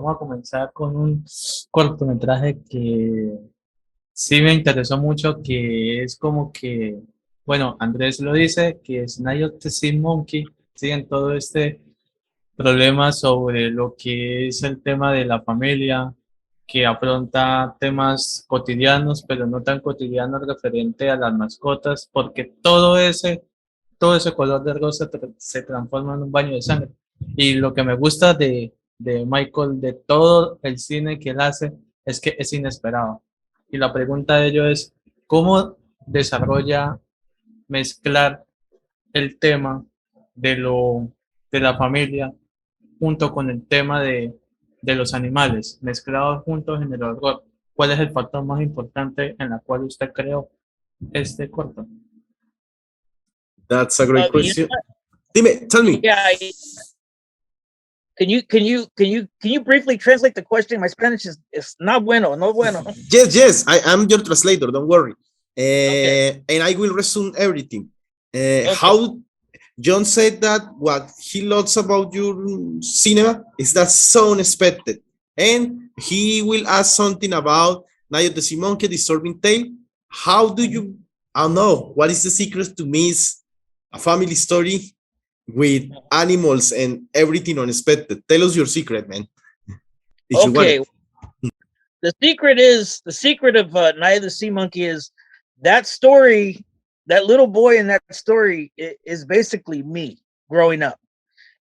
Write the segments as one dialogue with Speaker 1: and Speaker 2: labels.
Speaker 1: vamos a comenzar con un cortometraje que sí me interesó mucho, que es como que, bueno, Andrés lo dice, que es Night of the Sea Monkey, siguen todo este problema sobre lo que es el tema de la familia, que afronta temas cotidianos, pero no tan cotidianos referente a las mascotas, porque todo ese color de rosa se transforma en un baño de sangre. Y lo que me gusta de Michael, de todo el cine que él hace, es que es inesperado. Y la pregunta de ello es, ¿cómo desarrolla mezclar el tema de de la familia junto con el tema de los animales, mezclados juntos en el horror? ¿Cuál es el factor más importante en la cual usted creó este corto?
Speaker 2: That's a great
Speaker 3: You
Speaker 2: question.
Speaker 3: know,
Speaker 2: Dime, tell me.
Speaker 3: yeah. Can you briefly translate the question? My Spanish is not bueno, no bueno.
Speaker 2: Yes, I am your translator. Don't worry.
Speaker 3: Okay.
Speaker 2: And I will resume everything.
Speaker 3: Okay.
Speaker 2: How Jhon said that what he loves about your cinema is that so unexpected, and he will ask something about Night of the Sea Monkey, Disturbing Tale. How do you? I don't know. What is the secret to miss a family story with animals and everything unexpected? Tell us your secret, man. If you want
Speaker 3: Okay.
Speaker 2: it.
Speaker 3: The secret of Night of the Sea Monkey is that story. That little boy in that story is basically me growing up.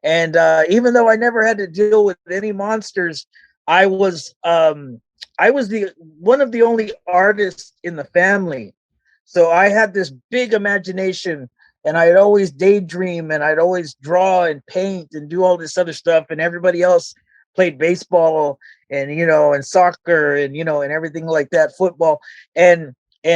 Speaker 3: And even though I never had to deal with any monsters, I was the one of the only artists in the family. So I had this big imagination, and I'd always daydream, and I'd always draw and paint and do all this other stuff. And everybody else played baseball and and soccer and and everything like that, football. And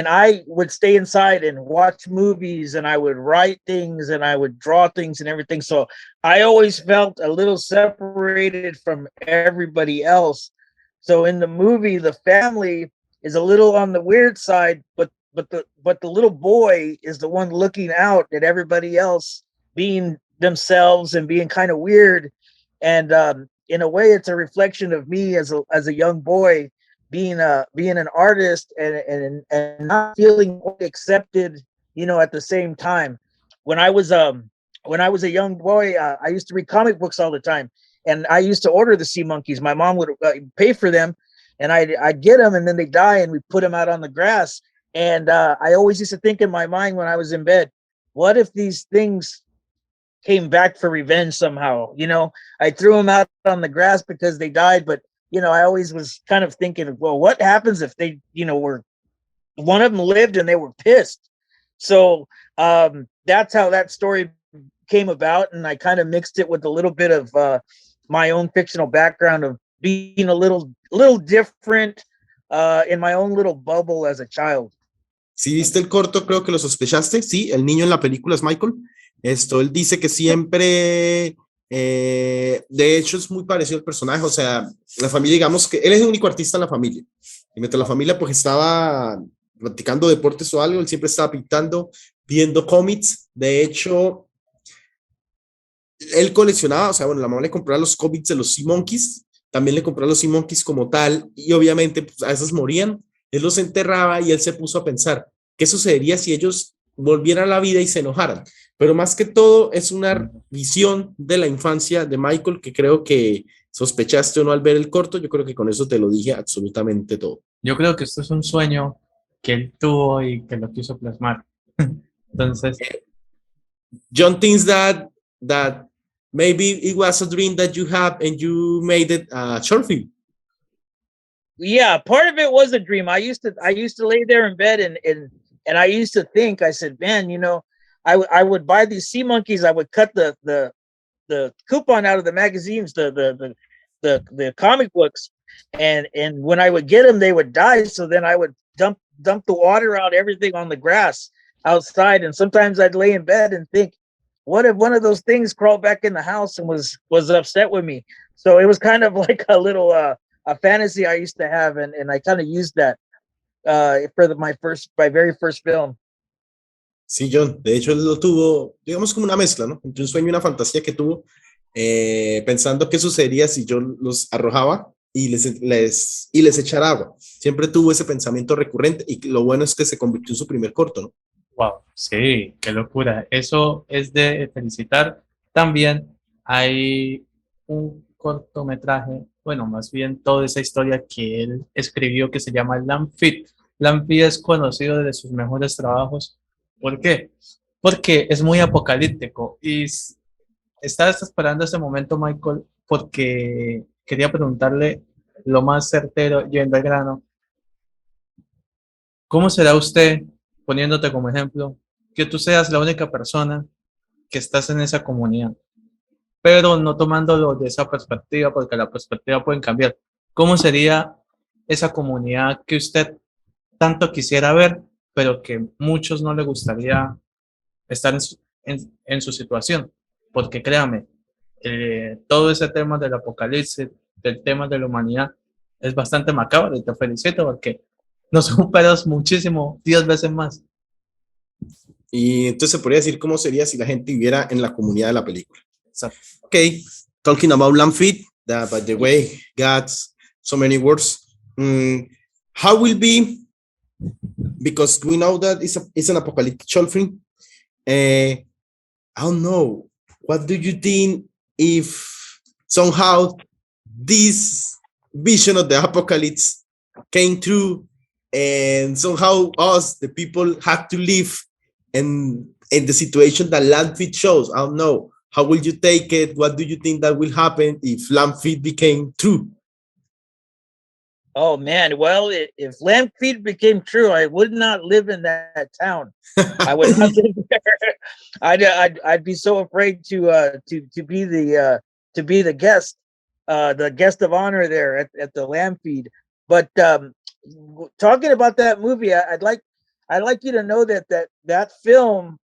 Speaker 3: I would stay inside and watch movies, and I would write things, and I would draw things and everything. So I always felt a little separated from everybody else. So in the movie, the family is a little on the weird side, but the little boy is the one looking out at everybody else being themselves and being kind of weird. And in a way, it's a reflection of me as a young boy being an artist and not feeling accepted, at the same time. When I was a young boy, I used to read comic books all the time, and I used to order the sea monkeys. My mom would pay for them, and I'd get them, and then they die, and we put them out on the grass. And I always used to think in my mind when I was in bed, what if these things came back for revenge somehow? I threw them out on the grass because they died, but I always was kind of thinking, well, what happens if they, were one of them lived and they were pissed? So that's how that story came about, and I kind of mixed it with a little bit of my own fictional background of being a little different in my own little bubble as a child.
Speaker 2: Si viste el corto, creo que lo sospechaste. Sí, el niño en la película es Michael. Él dice que siempre, de hecho, es muy parecido al personaje. O sea, la familia, digamos que él es el único artista en la familia. Y mientras la familia pues estaba practicando deportes o algo, él siempre estaba pintando, viendo cómics. De hecho, él coleccionaba, o sea, bueno, la mamá le compraba los cómics de los Sea Monkeys, también le compraba los Sea Monkeys como tal, y obviamente pues, a veces morían, él los enterraba y él se puso a pensar, ¿qué sucedería si ellos volvieran a la vida y se enojaran? Pero más que todo es una visión de la infancia de Michael que creo que sospechaste o no al ver el corto. Yo creo que con eso te lo dije absolutamente todo.
Speaker 1: Yo creo que esto es un sueño que él tuvo y que lo quiso plasmar. Entonces,
Speaker 2: Jhon thinks that maybe it was a dream that you have and you made it a short film.
Speaker 3: Yeah, part of it was a dream. I used to lay there in bed and I used to think, I said, man, I would buy these sea monkeys. I would cut the coupon out of the magazines, the comic books, and when I would get them, they would die. So then I would dump the water out, everything on the grass outside. And sometimes I'd lay in bed and think, what if one of those things crawled back in the house and was upset with me? So it was kind of like a little a fantasy I used to have, and I kind of used that for my very first film.
Speaker 2: Sí, Jhon, de hecho él lo tuvo, digamos como una mezcla, ¿no? Entre un sueño y una fantasía que tuvo, pensando qué sucedería si yo los arrojaba y les echar agua. Siempre tuvo ese pensamiento recurrente y lo bueno es que se convirtió en su primer corto, ¿no?
Speaker 1: Wow, sí, qué locura. Eso es de felicitar. También hay un cortometraje, bueno, más bien toda esa historia que él escribió que se llama Lamfit. Lamfit es conocido de sus mejores trabajos. ¿Por qué? Porque es muy apocalíptico y estaba esperando ese momento, Michael, porque quería preguntarle lo más certero, yendo al grano. ¿Cómo será usted, poniéndote como ejemplo, que tú seas la única persona que estás en esa comunidad, pero no tomándolo de esa perspectiva, porque la perspectiva puede cambiar? ¿Cómo sería esa comunidad que usted tanto quisiera ver, pero que muchos no le gustaría estar en su situación? Porque créame, todo ese tema del apocalipsis, del tema de la humanidad, es bastante macabro y te felicito porque nos superas muchísimo, 10 veces más.
Speaker 2: Y entonces se podría decir cómo sería si la gente viviera en la comunidad de la película.
Speaker 1: Exacto.
Speaker 2: Okay, talking about Lamfit, that by the way, got so many words. How will be, because we know that it's an apocalyptic short film. I don't know. What do you think if somehow this vision of the apocalypse came true and somehow us, the people, had to live in the situation that Landfeed shows? I don't know. How will you take it? What do you think that will happen if Landfeed became true?
Speaker 3: Oh man, well, if Lamb Feet became true, I would not live in that town. I would not live there. I'd be so afraid to be the guest of honor there at the Lamb Feed. But talking about that movie, I'd like you to know that film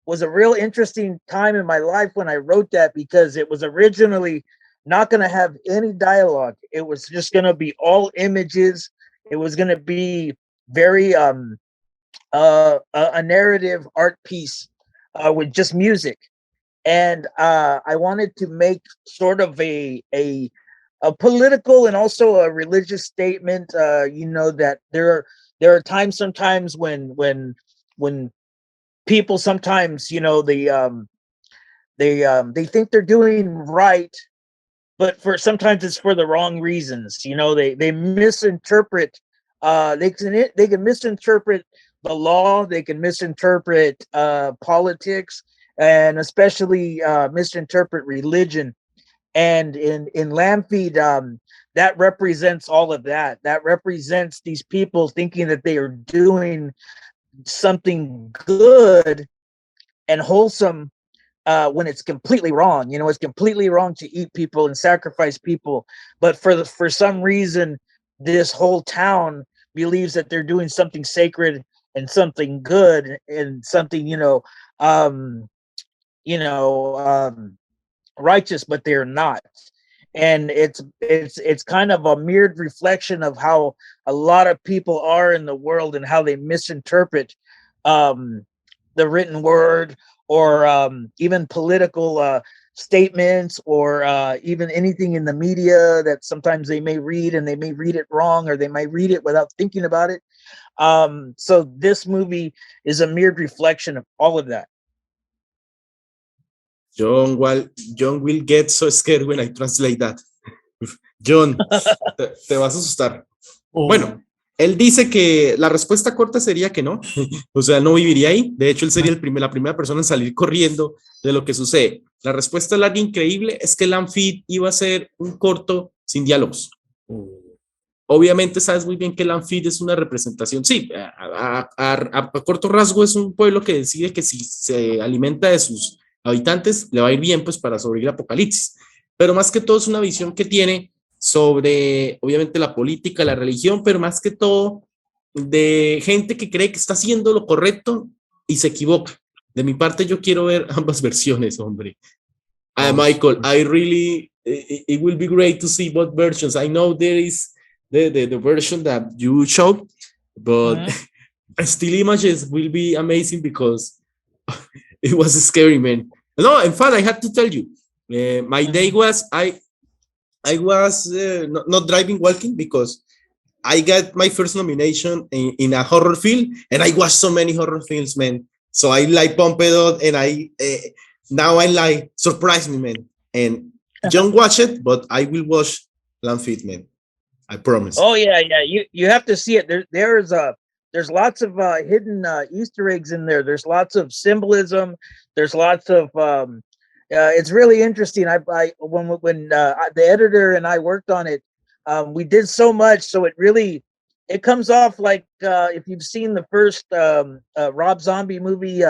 Speaker 3: was a real interesting time in my life when I wrote that, because it was originally not going to have any dialogue. It was just going to be all images. It was going to be very a narrative art piece with just music. And I wanted to make sort of a political and also a religious statement. That there are times sometimes when people sometimes they think they're doing right, but for sometimes it's for the wrong reasons. They misinterpret. They can misinterpret the law. They can misinterpret politics, and especially misinterpret religion. And in Lamfeed, that represents all of that. That represents these people thinking that they are doing something good and wholesome, when it's completely wrong. It's completely wrong to eat people and sacrifice people. But for some reason, this whole town believes that they're doing something sacred and something good and something, righteous, but they're not. And it's kind of a mirrored reflection of how a lot of people are in the world and how they misinterpret the written word, or even political statements, or even anything in the media that sometimes they may read, and they may read it wrong, or they might read it without thinking about it. So this movie is a mirrored reflection of all of that.
Speaker 2: Jhon will get so scared when I translate that. Jhon, te vas a asustar. Bueno, él dice que la respuesta corta sería que no, o sea, no viviría ahí. De hecho, él sería la primera persona en salir corriendo de lo que sucede. La respuesta larga increíble es que Lamfeed iba a ser un corto sin diálogos. Obviamente sabes muy bien que Lamfeed es una representación, sí, a corto rasgo es un pueblo que decide que si se alimenta de sus habitantes le va a ir bien, pues, para sobrevivir al apocalipsis. Pero más que todo es una visión que tiene sobre, obviamente, la política, la religión, pero más que todo de gente que cree que está haciendo lo correcto y se equivoca. De mi parte, yo quiero ver ambas versiones, hombre. Michael, I really, it will be great to see both versions. I know there is the version that you showed, but still images will be amazing because it was scary, man. No, in fact, I had to tell you, my day was, I was not driving walking because I got my first nomination in a horror film, and I watched so many horror films, man. So I like pumped up, and I now I like surprise me, man. And Jhon watch it, but I will watch Landfeed, man. I promise.
Speaker 3: Oh yeah, yeah. You have to see it. There's lots of hidden Easter eggs in there. There's lots of symbolism. There's lots of it's really interesting. I when the editor and I worked on it, we did so much, so it comes off like if you've seen the first Rob Zombie movie,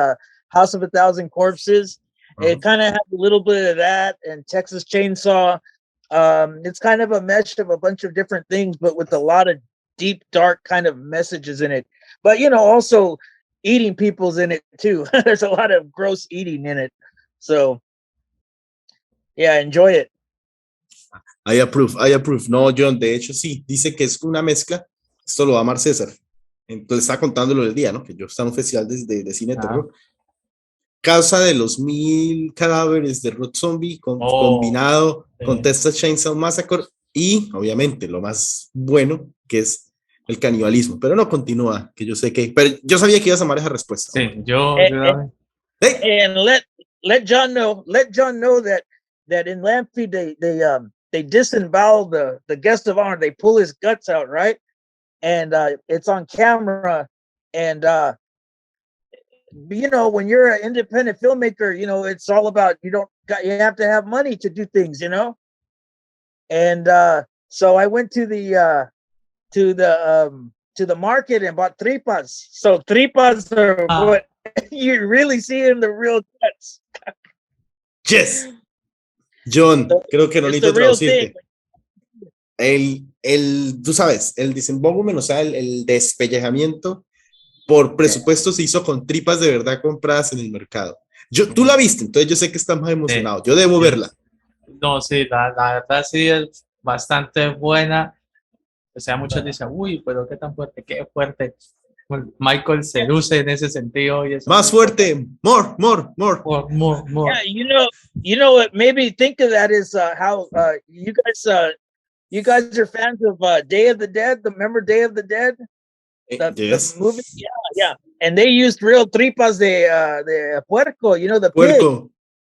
Speaker 3: House of a Thousand Corpses. It kind of has a little bit of that, and Texas Chainsaw. It's kind of a mesh of a bunch of different things, but with a lot of deep, dark kind of messages in it. But also eating people's in it too. There's a lot of gross eating in it. So yeah, enjoy it.
Speaker 2: I approve, I approve. No, Jhon, de hecho sí, dice que es una mezcla. Esto lo va a amar César. Entonces está contándolo del día, ¿no? Que yo estaba en un festival de cine de terror. Casa de los 1000 cadáveres de Rob Zombie combinado con Texas Chainsaw Massacre y obviamente lo más bueno que es el canibalismo, pero no continúa, que yo sé que, pero yo sabía que ibas a amar esa respuesta.
Speaker 1: Sí,
Speaker 3: and let Jhon know that in Lamphy they disembowel the guest of honor. They pull his guts out, right? And it's on camera, and when you're an independent filmmaker, it's all about you have to have money to do things, and so I went to the market and bought tripas. So tripas are what you really see in the real cuts.
Speaker 2: Yes. Jhon, creo que no necesito traducirte. Tú sabes, el disembowelment, o sea, el despellejamiento por presupuesto se hizo con tripas de verdad compradas en el mercado. Tú la viste, entonces yo sé que estás más emocionado. Yo debo verla.
Speaker 1: No, sí, la verdad sí es bastante buena. O sea, muchos dicen, uy, pero qué tan fuerte, qué fuerte. Michael se luce en ese sentido. Y
Speaker 2: más fuerte, more.
Speaker 3: Yeah, you know what made me think of that is how you guys are fans of Day of the Dead. Remember Day of the Dead?
Speaker 2: Yes.
Speaker 3: The movie? Yeah. And they used real tripas de puerco, the
Speaker 2: puerco.
Speaker 3: Pig.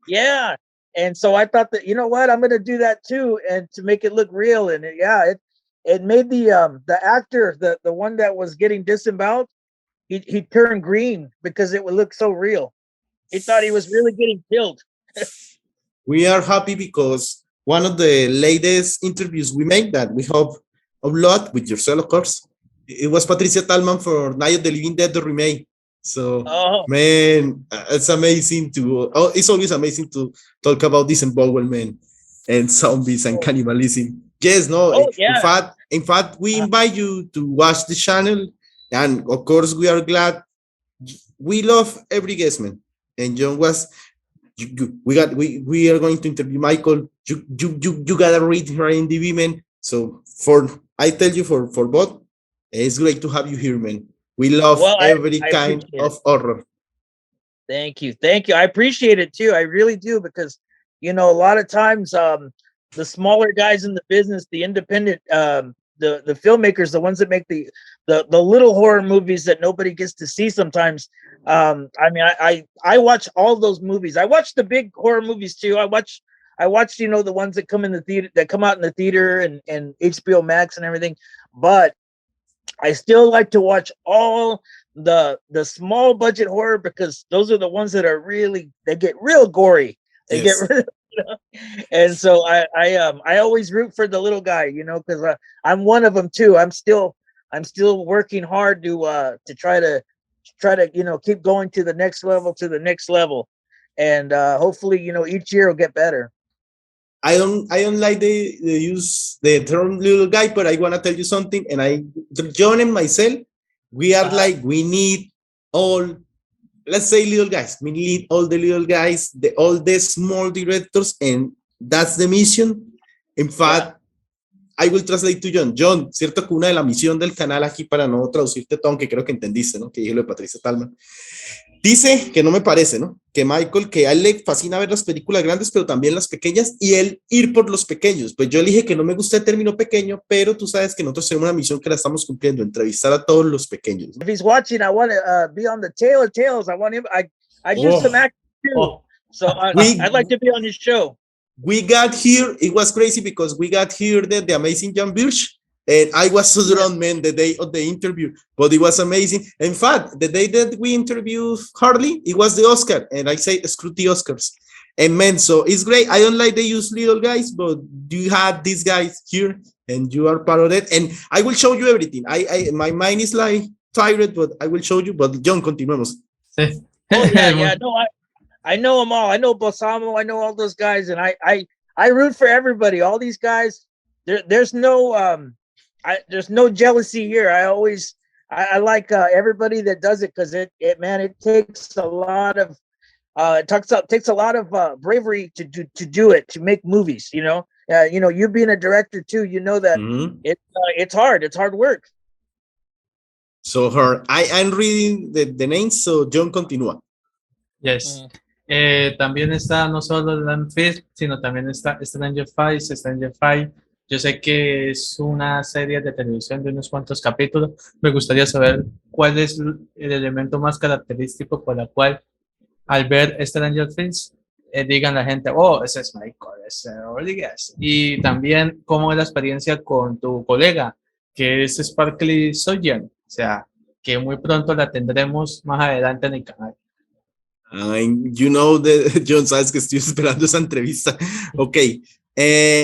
Speaker 3: Yeah. And so I thought that, what, I'm going to do that too, and to make it look real. And it made the actor, the one that was getting disemboweled, he turned green because it would look so real. He thought he was really getting killed.
Speaker 2: We are happy because one of the latest interviews we made that we hope a lot with yourself, of course, it was Patricia Tallman for Night of the Living Dead, the remake. So, man, it's amazing it's always amazing to talk about disembowelment and zombies and cannibalism. Yes, no,
Speaker 3: yeah.
Speaker 2: in fact, we invite you to watch the channel, and of course, we are glad. We love every guest, man. And Jhon was, we are going to interview Michael. You gotta read her IMDb, man. So I tell you for both, it's great to have you here, man. We love every kind of horror.
Speaker 3: Thank you. I appreciate it too. I really do, because a lot of times the smaller guys in the business, the independent the filmmakers, the ones that make the little horror movies that nobody gets to see sometimes. I mean, I watch all those movies. I watch the big horror movies too. I watch the ones that come in the theater, that come out in the theater and HBO Max and everything. But I still like to watch all the small budget horror, because those are the ones that are they get real gory. They get rid of, and so I always root for the little guy, because I'm one of them too. I'm still working hard to try to keep going to the next level, and hopefully each year will get better.
Speaker 2: I don't like the term little guy, but I want to tell you something. And Jhon and myself, we are we need all, let's say, little guys. We need all the little guys, all the small directors, and that's the mission. In fact, I will translate to Jhon. Jhon, cierto que una de la misión del canal aquí, para no traducirte todo, que creo que entendiste, ¿no? Que dije lo de Patricia Tallman. Dice que no me parece, ¿no? Que Michael, que a él le fascina ver las películas grandes, pero también las pequeñas, y él ir por los pequeños. Pues yo le dije que no me gusta el término pequeño, pero tú sabes que nosotros tenemos una misión que la estamos cumpliendo, entrevistar a todos los pequeños, ¿no?
Speaker 3: If he's watching, I want to be on the tail of tails. I want him. I do some acting too, so I'd like to be on his show.
Speaker 2: We got here, it was crazy because we got here the amazing John Birch, and I was so drawn, man, the day of the interview, but it was amazing. In fact, the day that we interviewed Harley, it was the Oscar, and I say, screw the Oscars. And man, so it's great. I don't like they use little guys, but you had these guys here, and you are part of it, and I will show you everything. My mind is like tired, but I will show you, but John, continuemos.
Speaker 1: Sí.
Speaker 3: Oh yeah, no, I know them all. I know Balsamo. I know all those guys, and I root for everybody. All these guys. There's no jealousy here. I like everybody that does it, because it takes a lot of takes a lot of bravery to do it, to make movies. You being a director too, you know that it's hard work.
Speaker 2: So I'm reading the names, so John continúa.
Speaker 1: Yes. También está no solo Land Fist, sino también está Stranger Fight. Yo sé que es una serie de televisión de unos cuantos capítulos. Me gustaría saber cuál es el elemento más característico por el cual al ver Stranger Things digan la gente, oh, ese es Michael, ese es Rodríguez. Y también cómo es la experiencia con tu colega, que es Sparkly Soyan. O sea, que muy pronto la tendremos más adelante en el canal.
Speaker 2: John, sabes que estoy esperando esa entrevista. Okay.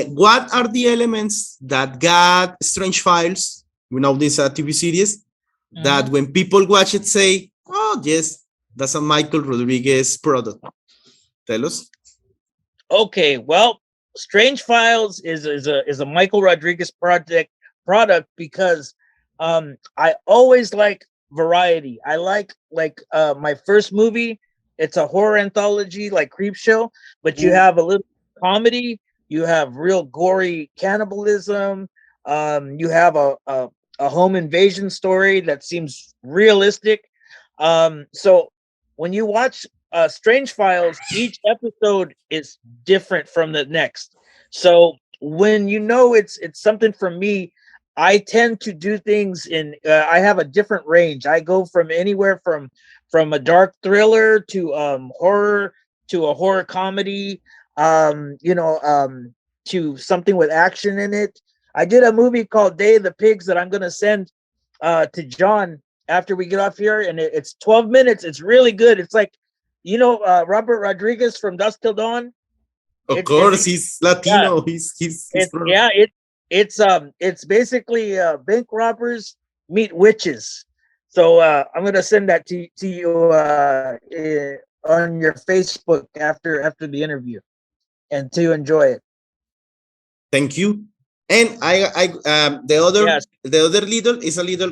Speaker 2: What are the elements that got Strange Files? We know this TV series that when people watch it say, oh, yes, that's a Michael Rodriguez product. Tell us.
Speaker 3: Okay, well, Strange Files is a Michael Rodriguez product because I always like variety. I like my first movie. It's a horror anthology like Creepshow, but you have a little comedy. You have real gory cannibalism. You have a home invasion story that seems realistic. So when you watch Strange Files, each episode is different from the next. So when it's something for me, I tend to do things I have a different range. I go from anywhere from a dark thriller to horror to a horror comedy, to something with action in it. I did a movie called Day of the Pigs that I'm going to send to Jhon after we get off here, and it's 12 minutes. It's really good. It's like, Robert Rodriguez from Dusk Till Dawn.
Speaker 2: Of course, he's Latino.
Speaker 3: Yeah. It's basically bank robbers meet witches. So I'm gonna send that to you on your Facebook after the interview, and to enjoy it.
Speaker 2: Thank you. And the other little is a little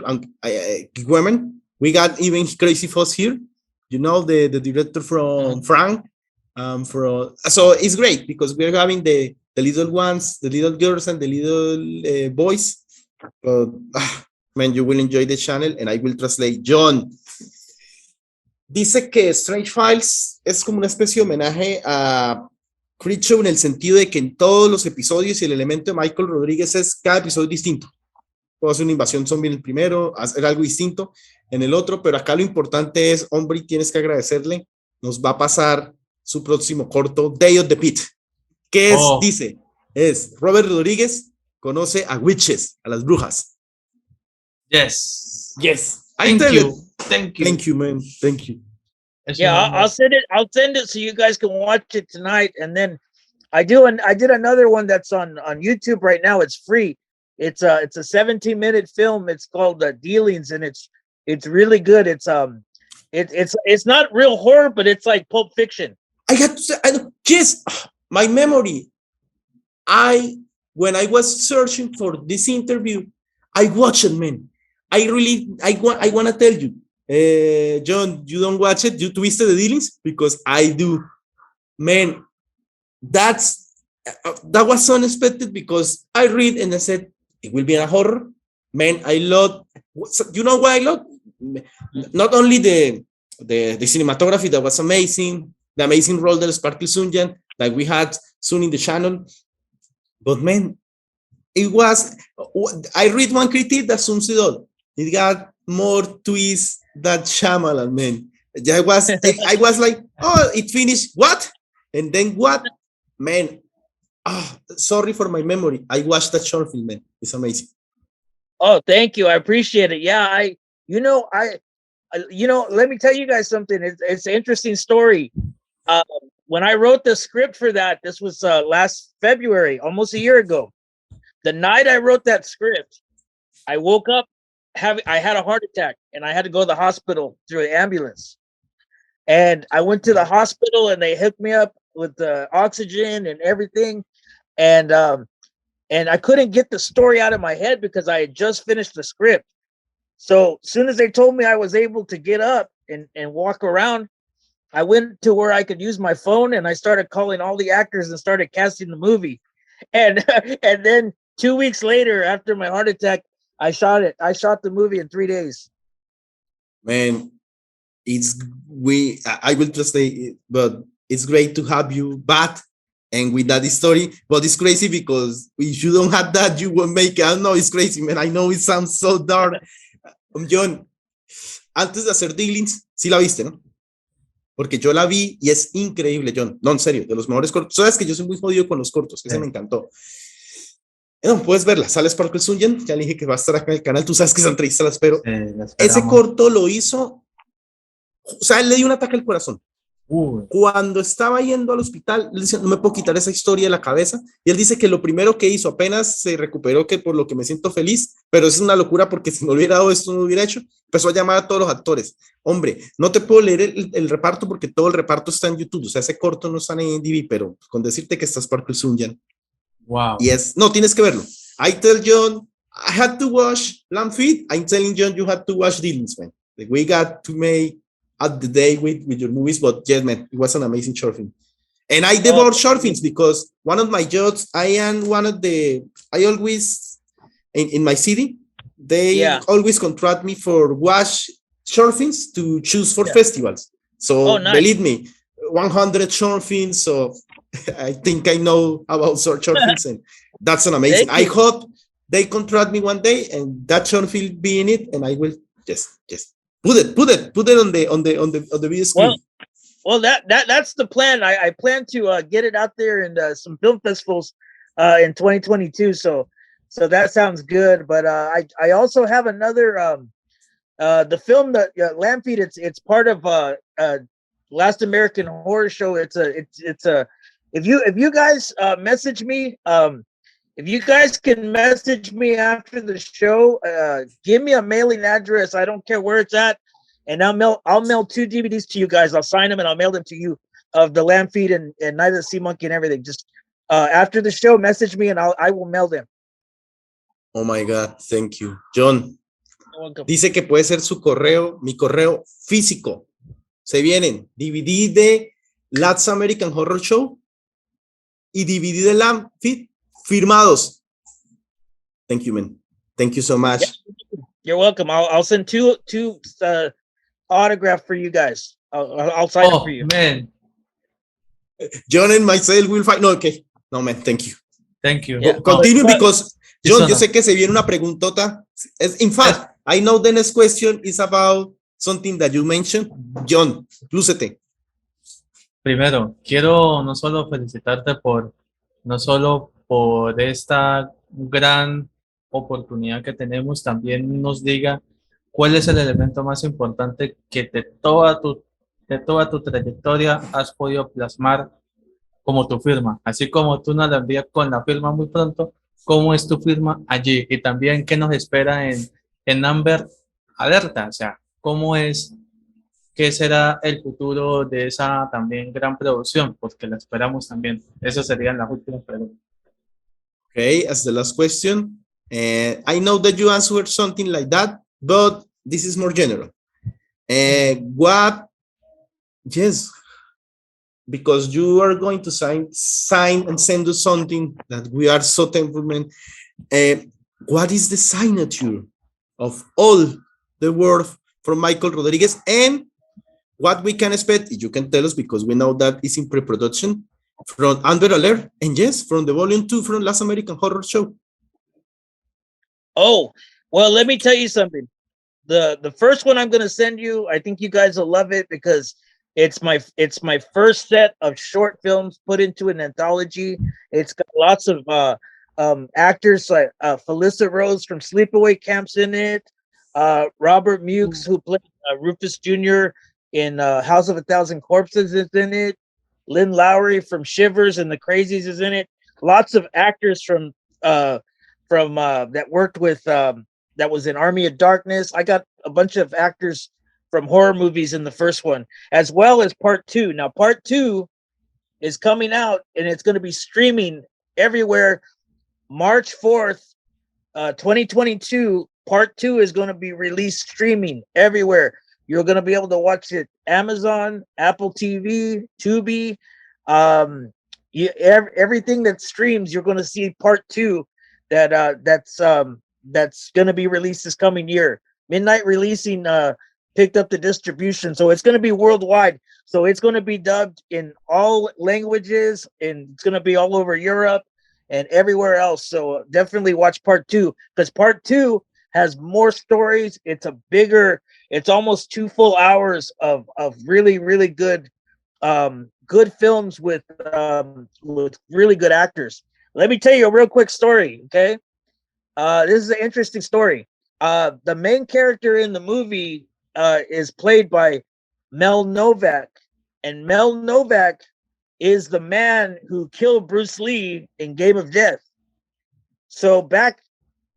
Speaker 2: woman. We got even Crazy Foss here. The director from Frank. So it's great because we're having the little ones, the little girls, and the little boys. Man, you will enjoy the channel, and I will translate. Jhon dice que Strange Files es como una especie de homenaje a Creepshow en el sentido de que en todos los episodios y el elemento de Michael Rodriguez es cada episodio distinto. Puedo hacer una invasión zombie en el primero, hacer algo distinto en el otro, pero acá lo importante es, hombre, tienes que agradecerle, nos va a pasar su próximo corto, Day of the Pit. ¿Qué es? Dice, es Robert Rodríguez conoce a witches, a las brujas.
Speaker 1: Yes.
Speaker 2: Thank you.
Speaker 1: Thank
Speaker 2: you, man. Thank you.
Speaker 3: Yeah, I'll send it so you guys can watch it tonight. And then I did another one that's on YouTube right now. It's free. It's a 17-minute film. It's called Dealings, and it's really good. It's not real horror, but it's like Pulp Fiction.
Speaker 2: I have to say, yes, my memory. When I was searching for this interview, I watched it, man. I want to tell you, Jhon, you don't watch it. You twisted the Dealings because I do, man. That was unexpected because I read and I said it will be a horror. Man, I love. You know what I love? Not only the the cinematography that was amazing, the amazing role that Sparkle Sunjan that we had soon in the channel. But man, it was, I read one critique that sums it all. It got more twists than Shyamalan, man. I was like, oh, it finished, what? And then what? Man, sorry for my memory. I watched that short film, man. It's amazing.
Speaker 3: Oh, thank you. I appreciate it. Yeah, let me tell you guys something. It's an interesting story. When I wrote the script for that, this was last February, almost a year ago. The night I wrote that script, I woke up, I had a heart attack, and I had to go to the hospital through an ambulance. And I went to the hospital, and they hooked me up with the oxygen and everything. And I couldn't get the story out of my head because I had just finished the script. So as soon as they told me I was able to get up and walk around, I went to where I could use my phone, and I started calling all the actors and started casting the movie. And then 2 weeks later, after my heart attack, I shot it. I shot the movie in 3 days.
Speaker 2: Man, I will just say, but it's great to have you back and with that story. But it's crazy because if you don't have that, you won't make it. I don't know, it's crazy, man. I know it sounds so dark. Jhon, antes de hacer Diglins, sí la viste, ¿no? Porque yo la vi y es increíble, Jhon. No, en serio, de los mejores cortos. Sabes que yo soy muy jodido con los cortos, ese me encantó. No, puedes verla, sale Sparkle Sunjan, ya le dije que va a estar acá en el canal, tú sabes que esa entrevista la espero. Ese corto lo hizo, o sea, él le dio un ataque al corazón. Cuando estaba yendo al hospital, le decía, no me puedo quitar esa historia de la cabeza, y él dice que lo primero que hizo, apenas se recuperó, que por lo que me siento feliz, pero es una locura porque si no hubiera dado esto, no lo hubiera hecho, empezó a llamar a todos los actores. Hombre, no te puedo leer el reparto porque todo el reparto está en YouTube, o sea, ese corto no está en IMDb, pero con decirte que está Sparkle Sunjan.
Speaker 1: Wow.
Speaker 2: Y no, tienes que verlo. I tell Jhon, I had to watch Lamb Feet. I'm telling Jhon, you had to watch Dylan's, man. Like, we got to make at the day with your movies, but yes, man, it was an amazing short film. And I devour short films because one of my jobs, I always, in my city, they always contract me for watch short films to choose for festivals. So believe me, 100 short films, so I think I know about short films, and that's an amazing. I hope they contract me one day, and that short film be in it, and I will just put it on the video screen.
Speaker 3: Well, that's the plan. I plan to get it out there in some film festivals in 2022. So that sounds good. But I also have another the film that Lamb Feet. It's part of Last American Horror Show. It's a if you guys message me, if you guys can message me after the show, give me a mailing address. I don't care where it's at, and I'll mail 2 DVDs to you guys. I'll sign them and I'll mail them to you of the Lamb Feet and Night of the Sea Monkey and everything. Just after the show, message me and I will mail them.
Speaker 2: Oh my God, thank you, Jhon. Dice que puede ser mi correo físico. Se vienen DVD de Last American Horror Show y DVD de Lamb Feet firmados. Thank you, man. Thank you so much.
Speaker 3: You're welcome. I'll send two autograph for you guys. I'll sign it for you.
Speaker 1: Man.
Speaker 2: Jhon and myself will fight. No, okay. No, man. Thank you.
Speaker 1: Thank you.
Speaker 2: Yeah. Continue because Jhon, yo sé que se viene una preguntota. In fact, I know the next question is about something that you mentioned. Jhon, lúcete.
Speaker 1: Primero, quiero no solo felicitarte por esta gran oportunidad que tenemos, también nos diga cuál es el elemento más importante que de toda tu trayectoria has podido plasmar como tu firma, así como tú nos la envías con la firma muy pronto, cómo es tu firma allí y también qué nos espera en Amber Alerta, o sea, qué será el futuro de esa también gran producción, porque la esperamos también. Esas serían las últimas preguntas.
Speaker 2: Okay, as the last question, I know that you answered something like that, but this is more general. Because you are going to sign and send us something that we are so thankful, man. What is the signature of all the work from Michael Rodriguez, and what we can expect, you can tell us because we know that it's in pre-production from Amber Alert, and yes, from the volume 2 from Last American Horror Show.
Speaker 3: Oh, well, let me tell you something. The first one I'm going to send you, I think you guys will love it because it's my first set of short films put into an anthology. It's got lots of actors like Felissa Rose from Sleepaway Camps in it, Robert Mukes, who played Rufus Jr. in House of a Thousand Corpses, is in it. Lynn Lowry from Shivers and the Crazies is in it. Lots of actors from that worked with that was in Army of Darkness. I got a bunch of actors from horror movies in the first one, as well as part 2. Now, part 2 is coming out, and it's going to be streaming everywhere. March 4th, 2022, part 2 is going to be released streaming everywhere. You're going to be able to watch it Amazon, Apple TV, Tubi, everything that streams. You're going to see part 2 that's going to be released this coming year. Midnight Releasing picked up the distribution, so it's going to be worldwide. So it's going to be dubbed in all languages, and it's going to be all over Europe and everywhere else. So definitely watch part 2, because part 2 has more stories. It's almost 2 full hours of really, really good good films with really good actors. Let me tell you a real quick story, okay? This is an interesting story. The main character in the movie is played by Mel Novak, and Mel Novak is the man who killed Bruce Lee in Game of Death. So back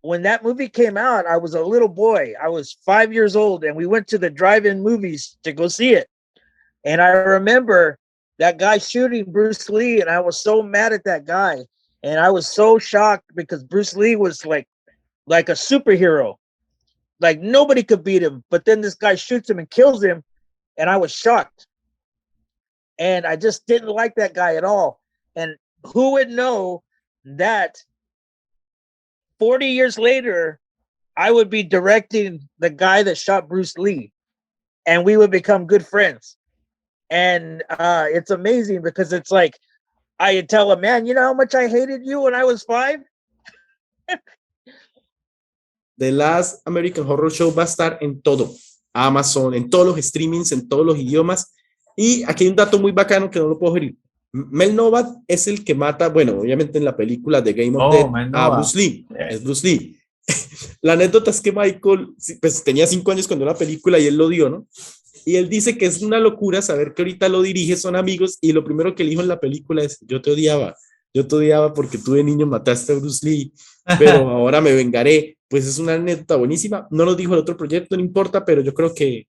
Speaker 3: when that movie came out, I was a little boy. I was 5 years old, and we went to the drive-in movies to go see it. And I remember that guy shooting Bruce Lee, and I was so mad at that guy. And I was so shocked because Bruce Lee was like a superhero. Like nobody could beat him. But then this guy shoots him and kills him, and I was shocked. And I just didn't like that guy at all. And who would know that 40 years later, I would be directing the guy that shot Bruce Lee, and we would become good friends. And it's amazing because it's like, I tell him, man, you know how much I hated you when I was 5?
Speaker 2: The Last American Horror Show va a estar en todo. Amazon, en todos los streamings, en todos los idiomas. Y aquí hay un dato muy bacano que no lo puedo decir. Mel Novak es el que mata, bueno, obviamente en la película de Game of Death a Bruce Lee. Es Bruce Lee. La anécdota es que Michael pues, tenía 5 años cuando la película y él lo dio, ¿no? Y él dice que es una locura saber que ahorita lo dirige, son amigos, y lo primero que le dijo en la película es, yo te odiaba porque tú de niño mataste a Bruce Lee, pero ahora me vengaré. Pues es una anécdota buenísima. No nos dijo el otro proyecto, no importa, pero yo creo que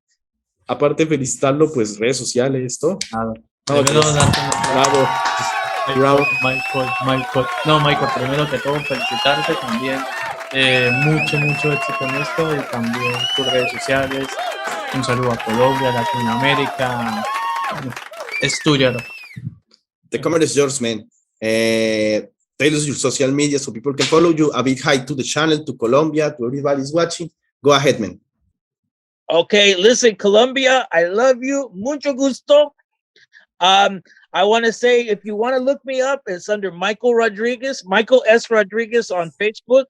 Speaker 2: aparte de felicitarlo, pues redes sociales, todo. Bravo.
Speaker 1: Michael, primero que todo, felicitarte también. Mucho éxito en esto, y también tus redes sociales. Un saludo a Colombia, Latinoamérica. Es tuyo, ¿no?
Speaker 2: The camera is yours, man. Tell us your social media so people can follow you. A big hi to the channel, to Colombia, to everybody's watching. Go ahead, man.
Speaker 3: Okay, listen, Colombia, I love you. Mucho gusto. I want to say, if you want to look me up, it's under Michael Rodriguez, Michael S. Rodriguez on Facebook,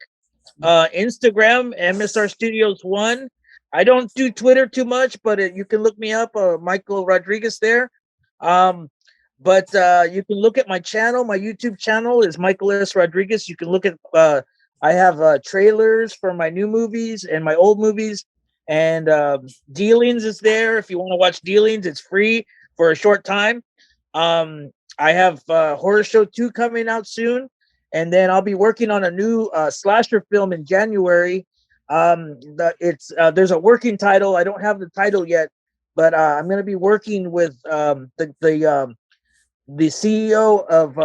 Speaker 3: Instagram, MSR Studios 1. I don't do Twitter too much, but you can look me up, Michael Rodriguez there. But you can look at my channel. My YouTube channel is Michael S. Rodriguez. You can look at, I have trailers for my new movies and my old movies. And Dealings is there. If you want to watch Dealings, it's free for a short time. I have Horror Show 2 coming out soon. And then I'll be working on a new slasher film in January. There's a working title. I don't have the title yet, but I'm going to be working with the CEO of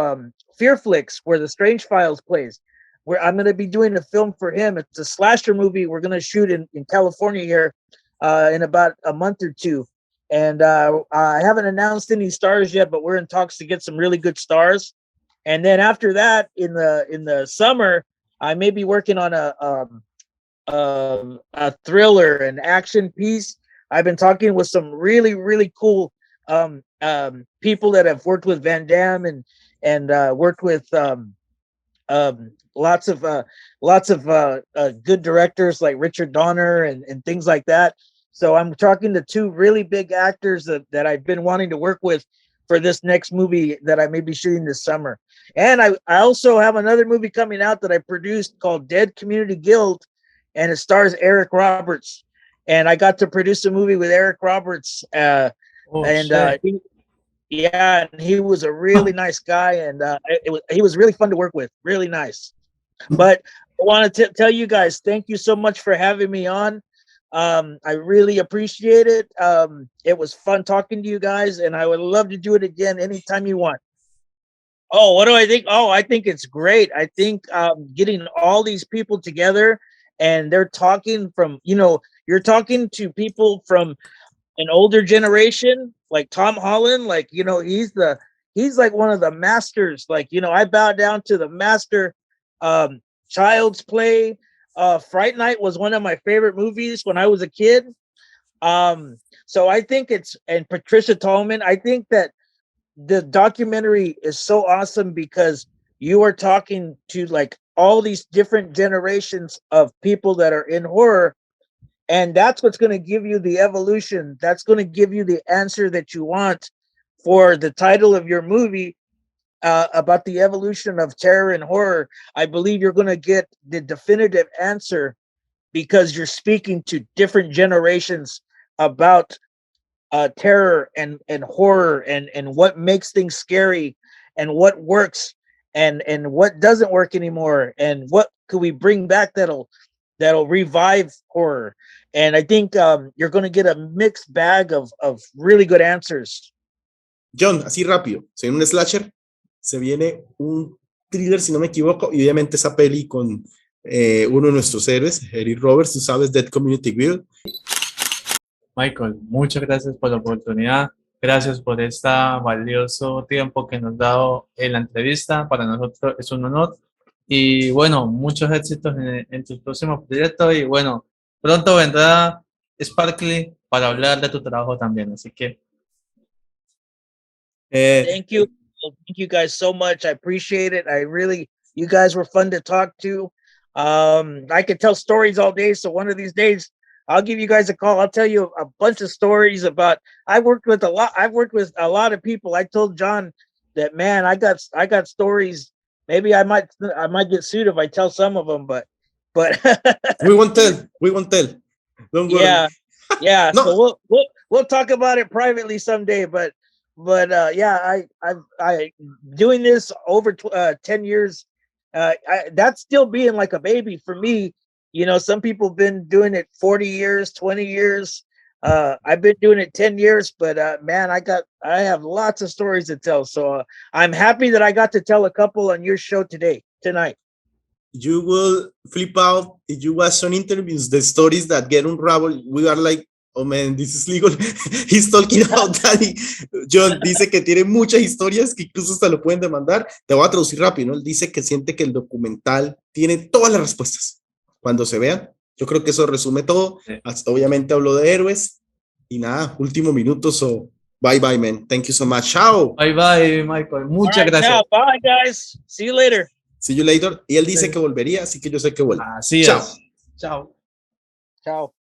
Speaker 3: Fearflix, where the Strange Files plays, where I'm going to be doing a film for him. It's a slasher movie we're going to shoot in California here in about a month or two. And I haven't announced any stars yet, but we're in talks to get some really good stars. And then after that, in the summer, I may be working on a thriller, an action piece I've been talking with some really, really cool people that have worked with Van Damme and worked with lots of good directors like Richard Donner and things like that. So I'm talking to two really big actors that I've been wanting to work with for this next movie that I may be shooting this summer. And I also have another movie coming out that I produced called Dead Community Guild, and it stars Eric Roberts. And I got to produce a movie with Eric Roberts. And he was a really nice guy, and he was really fun to work with. Really nice. But I want to tell you guys, thank you so much for having me on. I really appreciate it. It was fun talking to you guys, and I would love to do it again anytime you want. Oh, what do I think? Oh, I think it's great. I think getting all these people together and they're talking from, you're talking to people from an older generation, like Tom Holland, like, he's like one of the masters. Like, I bow down to the master. Child's Play, Fright Night was one of my favorite movies when I was a kid. So I think and Patricia Tallman, I think that the documentary is so awesome because you are talking to like all these different generations of people that are in horror. And that's what's going to give you the evolution. That's going to give you the answer that you want for the title of your movie about the evolution of terror and horror. I believe you're going to get the definitive answer because you're speaking to different generations about terror and horror and what makes things scary and what works and what doesn't work anymore and what could we bring back that'll revive horror. And I think you're going to get a mixed bag of really good answers.
Speaker 2: Jhon, así rápido, se viene un slasher, se viene un thriller, si no me equivoco, y obviamente esa peli con uno de nuestros héroes, Eric Roberts, tú sabes, Dead Community Guild.
Speaker 1: Michael, muchas gracias por la oportunidad, gracias por este valioso tiempo que nos ha dado en la entrevista, para nosotros es un honor y bueno, muchos éxitos en tus próximos proyectos y bueno, pronto vendrá Sparkly para hablar de tu trabajo también, así que
Speaker 3: thank you guys so much. I appreciate it. You guys were fun to talk to. I could tell stories all day, so one of these days I'll give you guys a call. I'll tell you a bunch of stories about. I've worked with a lot of people. I told Jhon that, man, I got stories. Maybe I might get sued if I tell some of them, but
Speaker 2: we won't tell. Don't worry.
Speaker 3: Yeah.
Speaker 2: No.
Speaker 3: So we'll talk about it privately someday. But yeah, I doing this over 10 years. That's still being like a baby for me. Some people have been doing it 40 years, 20 years. I've been doing it 10 years, but man, I have lots of stories to tell. So I'm happy that I got to tell a couple on your show tonight.
Speaker 2: You will flip out if you watch some interviews, the stories that get unraveled. We are like, oh man, this is legal. He's talking about that. Jhon dice que tiene muchas historias que incluso hasta lo pueden demandar. Te voy a traducir rápido, ¿no? Él dice que siente que el documental tiene todas las respuestas. Cuando se vean, yo creo que eso resume todo. Obviamente hablo de héroes y nada, último minuto, so bye bye, man. Thank you so much. Chao.
Speaker 1: Bye bye, Michael. Muchas gracias.
Speaker 3: Now, bye guys. See you later.
Speaker 2: See you later. Y él dice que volvería, así que yo sé que vuelve.
Speaker 1: Así
Speaker 2: Chao.
Speaker 1: es. Chao.
Speaker 3: Chao.